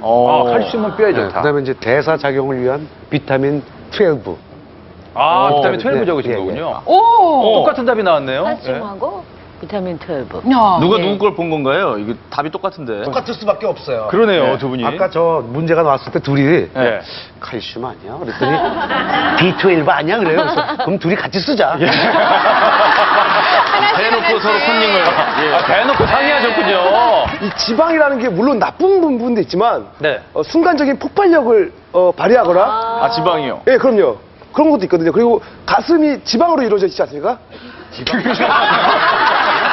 칼슘은 뼈에 좋다. 그다음에 이제 대사 작용을 위한 비타민 12. 비타민 12 네, 적으신 예, 거군요. 오! 똑같은 답이 나왔네요. 칼슘하고 비타민 12. 야. 누가 누구 걸 본 건가요? 이거 답이 똑같은데. 똑같을 수밖에 없어요. 그러네요, 두 분이. 아까 저 문제가 나왔을 때 둘이 네. 칼슘 아니야? 그랬더니 B12 아니야? 그래요. 그래서 그럼 둘이 같이 쓰자. 대놓고 서로 컨닝을. 대놓고 상의하셨군요. 이 지방이라는 게 물론 나쁜 부분도 있지만 네. 순간적인 폭발력을 발휘하거나 지방이요? 예 그럼요 그런 것도 있거든요. 그리고 가슴이 지방으로 이루어져 있지 않습니까?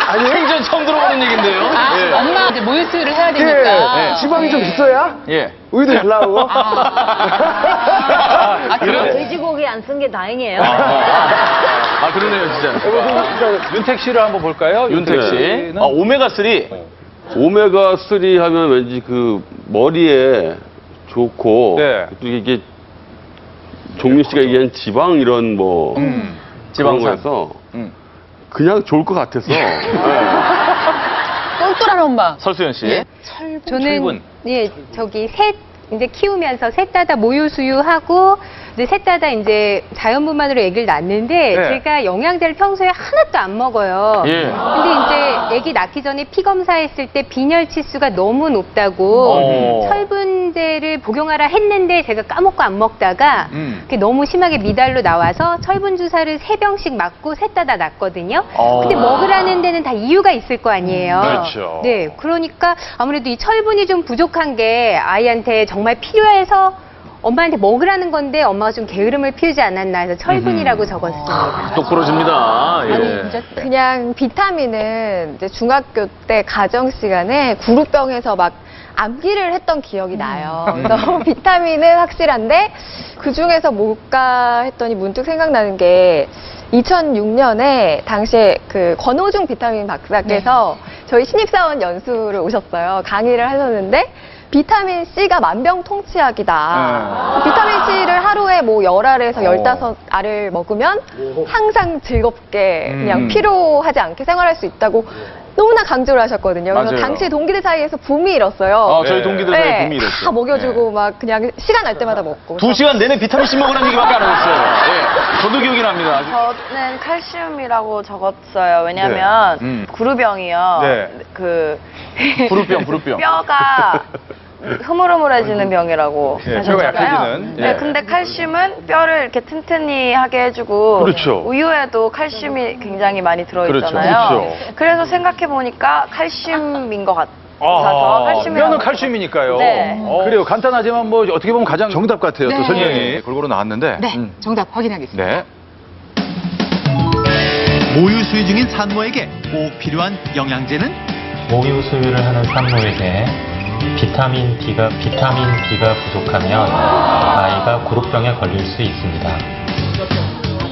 아니에요? 생전 처음 들어보는 얘긴데요. 예. 엄마 이제 모유수유를 해야 예, 되니까. 지방이 좀 있어야 예. 우유도 잘 나오고 돼지고기 안 쓴 게 다행이에요. 그러네요, 진짜. 윤택 씨를 한번 볼까요? 윤택 씨. 씨는 오메가3. 오메가3 하면 왠지 그 머리에 좋고 네. 또 이게 종민 씨가 얘기한 지방 이런 뭐 지방산. 그래서 음. 그냥 좋을 것 같아서 똘똘한 엄마. 설수연 씨. 철분. 저는 저기 셋 이제 키우면서 셋 다 모유 수유하고 이제 셋 다 이제 자연분만으로 아기를 낳는데 네. 제가 영양제를 평소에 하나도 안 먹어요. 예. 근데 이제 아기 낳기 전에 피 검사했을 때 빈혈 치수가 너무 높다고 철분제를 복용하라 했는데 제가 까먹고 안 먹다가 그게 너무 심하게 미달로 나와서 철분 주사를 3병씩 맞고 셋 다 낳았거든요. 근데 먹으라는 데는 다 이유가 있을 거 아니에요. 그렇죠. 네, 그러니까 아무래도 이 철분이 좀 부족한 게 아이한테 정말 필요해서 엄마한테 먹으라는 건데 엄마가 좀 게으름을 피우지 않았나 해서 철분이라고 적었습니다. 똑부러집니다. 예. 진짜 그냥 비타민은 이제 중학교 때 가정 시간에 구루병에서 막 암기를 했던 기억이 나요. 그래서 비타민은 확실한데 그 중에서 뭘까 했더니 문득 생각나는 게 2006년에 당시에 그 권호중 비타민 박사께서 저희 신입사원 연수를 오셨어요. 강의를 하셨는데 비타민 C가 만병통치약이다. 비타민 C를 하루에 뭐 10알에서 15알을 먹으면 항상 즐겁게 그냥 피로하지 않게 생활할 수 있다고 너무나 강조를 하셨거든요. 그래서 맞아요. 당시 동기들 사이에서 붐이 일었어요. 저희 동기들 사이에 붐이 다 일었어요. 먹여주고 막 그냥 시간 날 때마다 먹고. 2시간 내내 비타민C 먹으라는 얘기밖에 안 하셨어요. 예. 저도 기억이 납니다. 저는 칼슘이라고 적었어요. 왜냐면 구루병이요. 네. 그 부루병. 뼈가 흐물흐물해지는 병이라고 네, 뼈가 하셨잖아요. 약해지는. 네, 근데 칼슘은 뼈를 이렇게 튼튼히 하게 해주고 그렇죠. 우유에도 칼슘이 굉장히 많이 들어있잖아요. 그렇죠. 그래서 생각해 보니까 칼슘인 것 같아서 칼슘이라고. 뼈는 칼슘이니까요. 네. 그래요. 간단하지만 뭐 어떻게 보면 가장 정답 같아요. 또 네. 설명이 골고루 나왔는데. 네, 정답 확인하겠습니다. 네. 모유 수유 중인 산모에게 꼭 필요한 영양제는 모유 수유를 하는 산모에게 비타민 D가 부족하면 아이가 구루병에 걸릴 수 있습니다.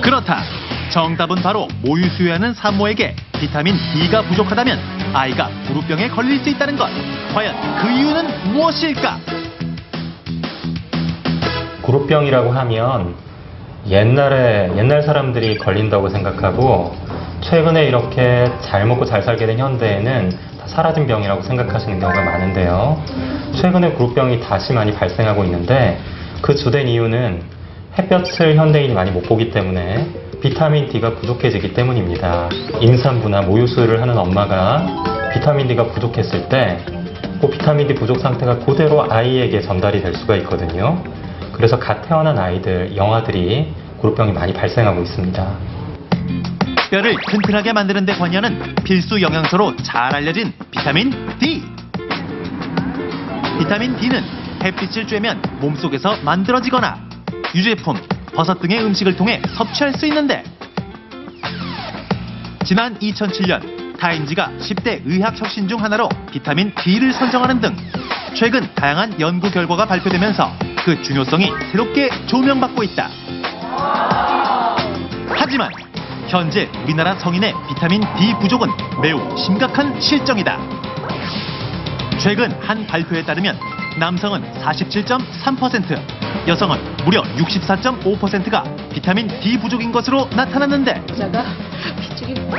그렇다. 정답은 바로 모유 수유하는 산모에게 비타민 D가 부족하다면 아이가 구루병에 걸릴 수 있다는 것. 과연 그 이유는 무엇일까? 구루병이라고 하면 옛날 사람들이 걸린다고 생각하고 최근에 이렇게 잘 먹고 잘 살게 된 현대에는 다 사라진 병이라고 생각하시는 경우가 많은데요. 최근에 구루병이 다시 많이 발생하고 있는데 그 주된 이유는 햇볕을 현대인이 많이 못 보기 때문에 비타민 D가 부족해지기 때문입니다. 임산부나 모유 수유를 하는 엄마가 비타민 D가 부족했을 때 그 비타민 D 부족 상태가 그대로 아이에게 전달이 될 수가 있거든요. 그래서 갓 태어난 아이들, 영아들이 구루병이 많이 발생하고 있습니다. 뼈를 튼튼하게 만드는 데 관여하는 필수 영양소로 잘 알려진 비타민 D. 비타민 D는 햇빛을 쬐면 몸속에서 만들어지거나 유제품, 버섯 등의 음식을 통해 섭취할 수 있는데 지난 2007년 타임지가 10대 의학 혁신 중 하나로 비타민 D를 선정하는 등 최근 다양한 연구 결과가 발표되면서 그 중요성이 새롭게 조명받고 있다. 하지만 현재 우리나라 성인의 비타민 D 부족은 매우 심각한 실정이다. 최근 한 발표에 따르면 남성은 47.3%, 여성은 무려 64.5%가 비타민 D 부족인 것으로 나타났는데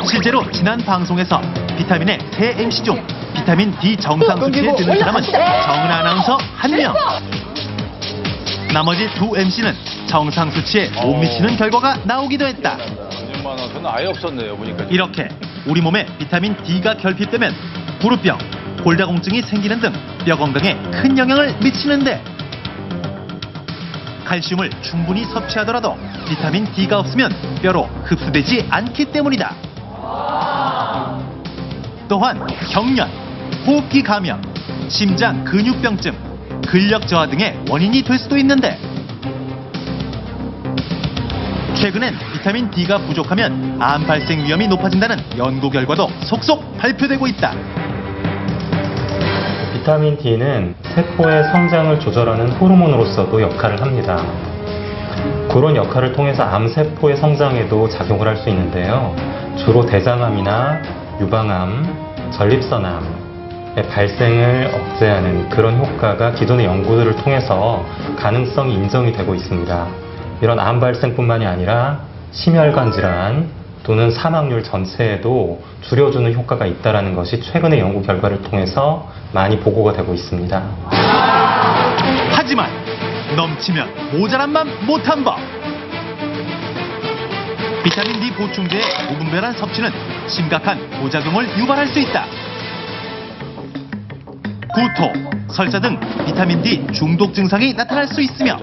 실제로 지난 방송에서 비타민의 세 MC 중 비타민 D 정상 수치에 드는 사람은 정은 아나운서 1명. 나머지 두 MC는 정상 수치에 못 미치는 결과가 나오기도 했다. 저는 아예 없었네요, 보니까. 이렇게 우리 몸에 비타민 D가 결핍되면 무릎병, 골다공증이 생기는 등 뼈 건강에 큰 영향을 미치는데 칼슘을 충분히 섭취하더라도 비타민 D가 없으면 뼈로 흡수되지 않기 때문이다. 또한 경련, 호흡기 감염, 심장 근육병증, 근력 저하 등의 원인이 될 수도 있는데 최근엔 비타민 D가 부족하면 암 발생 위험이 높아진다는 연구 결과도 속속 발표되고 있다. 비타민 D는 세포의 성장을 조절하는 호르몬으로서도 역할을 합니다. 그런 역할을 통해서 암세포의 성장에도 작용을 할 수 있는데요. 주로 대장암이나 유방암, 전립선암의 발생을 억제하는 그런 효과가 기존의 연구들을 통해서 가능성이 인정이 되고 있습니다. 이런 암 발생뿐만이 아니라 심혈관 질환 또는 사망률 전체에도 줄여주는 효과가 있다는 것이 최근의 연구 결과를 통해서 많이 보고가 되고 있습니다. 하지만 넘치면 모자란 맘 못한 법. 비타민 D 보충제의 무분별한 섭취는 심각한 부작용을 유발할 수 있다. 구토, 설사 등 비타민 D 중독 증상이 나타날 수 있으며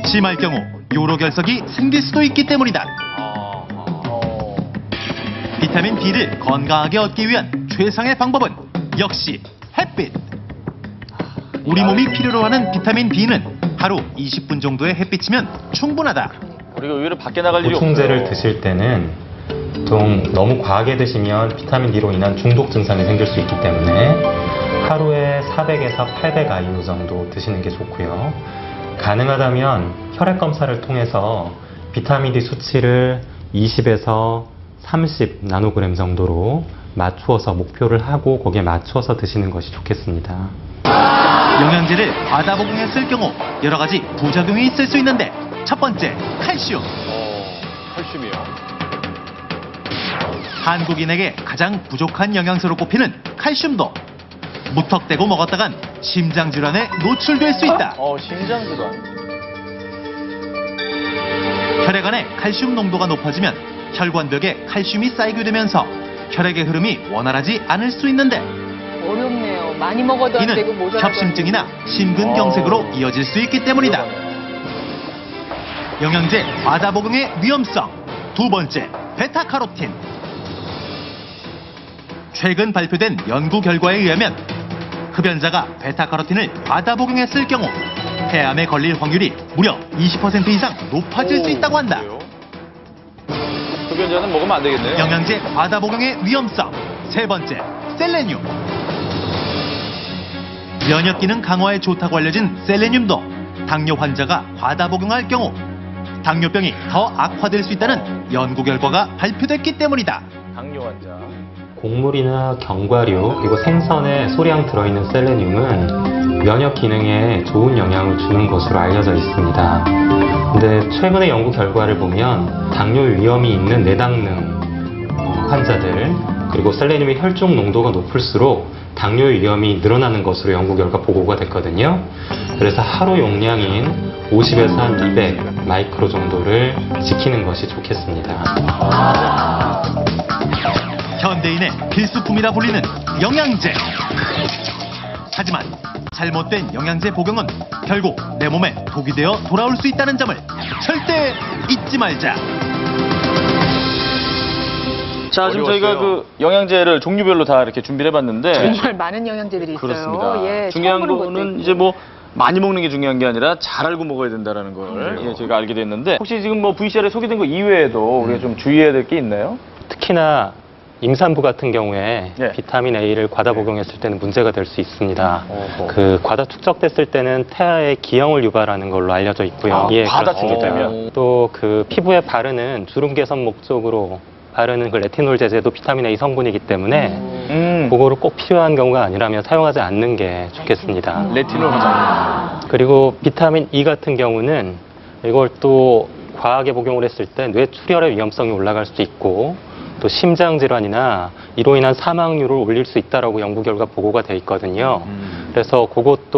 심할 경우 요로 결석이 생길 수도 있기 때문이다. 비타민 D를 건강하게 얻기 위한 최상의 방법은 역시 햇빛. 우리 몸이 필요로 하는 비타민 D는 하루 20분 정도의 햇빛이면 충분하다. 우리가 의외로 밖에 나갈 일이 없어요. 보충제를 드실 때는 보통 너무 과하게 드시면 비타민 D로 인한 중독 증상이 생길 수 있기 때문에 하루에 400에서 800 IU 정도 드시는 게 좋고요. 가능하다면 혈액 검사를 통해서 비타민 D 수치를 20에서 30 나노그램 정도로 맞추어서 목표를 하고 거기에 맞추어서 드시는 것이 좋겠습니다. 영양제를 과다 복용했을 경우 여러 가지 부작용이 있을 수 있는데 첫 번째, 칼슘. 칼슘이요. 한국인에게 가장 부족한 영양소로 꼽히는 칼슘도 무턱대고 먹었다간 심장 질환에 노출될 수 있다. 심장 질환. 혈액 안에 칼슘 농도가 높아지면 혈관벽에 칼슘이 쌓이게 되면서 혈액의 흐름이 원활하지 않을 수 있는데 어렵네요. 많이 먹어도 안 되고 이는 모자라고. 협심증이나 심근경색으로 이어질 수 있기 때문이다. 영양제 과다 복용의 위험성. 두 번째, 베타카로틴. 최근 발표된 연구 결과에 의하면 흡연자가 베타카로틴을 과다 복용했을 경우 폐암에 걸릴 확률이 무려 20% 이상 높아질 수 있다고 한다. 흡연자는 먹으면 안 되겠네요. 영양제 과다 복용의 위험성. 세 번째, 셀레늄. 면역 기능 강화에 좋다고 알려진 셀레늄도 당뇨 환자가 과다 복용할 경우 당뇨병이 더 악화될 수 있다는 연구 결과가 발표됐기 때문이다. 당뇨 환자. 곡물이나 견과류 그리고 생선에 소량 들어있는 셀레늄은 면역 기능에 좋은 영향을 주는 것으로 알려져 있습니다. 근데 최근의 연구 결과를 보면 당뇨 위험이 있는 내당능 환자들 그리고 셀레늄의 혈중 농도가 높을수록 당뇨 위험이 늘어나는 것으로 연구 결과 보고가 됐거든요. 그래서 하루 용량인 50에서 한 200 마이크로 정도를 지키는 것이 좋겠습니다. 현대인의 필수품이라 불리는 영양제. 하지만 잘못된 영양제 복용은 결국 내 몸에 독이 되어 돌아올 수 있다는 점을 절대 잊지 말자. 자, 지금 어려웠어요. 저희가 그 영양제를 종류별로 다 이렇게 준비를 해봤는데 정말 많은 영양제들이 있어요. 그렇습니다. 예, 중요한 처음 보는 것도 거는 있고. 이제 뭐 많이 먹는 게 중요한 게 아니라 잘 알고 먹어야 된다는 걸 예, 저희가 알게 됐는데 혹시 지금 뭐 VCR에 소개된 거 이외에도 우리가 좀 주의해야 될 게 있나요? 특히나 임산부 같은 경우에 예. 비타민 A를 과다 복용했을 때는 문제가 될 수 있습니다. 어허. 그 과다 축적됐을 때는 태아의 기형을 유발하는 걸로 알려져 있고요. 과다 그렇습니다. 축적되면? 또 그 피부에 바르는 주름 개선 목적으로 바르는 그 레티놀 제제도 비타민 A 성분이기 때문에 그거를 꼭 필요한 경우가 아니라면 사용하지 않는 게 좋겠습니다. 레티놀 화장. 그리고 비타민 E 같은 경우는 이걸 또 과하게 복용을 했을 때 뇌출혈의 위험성이 올라갈 수도 있고 또 심장질환이나 이로 인한 사망률을 올릴 수 있다라고 연구 결과 보고가 돼 있거든요. 그래서 그것도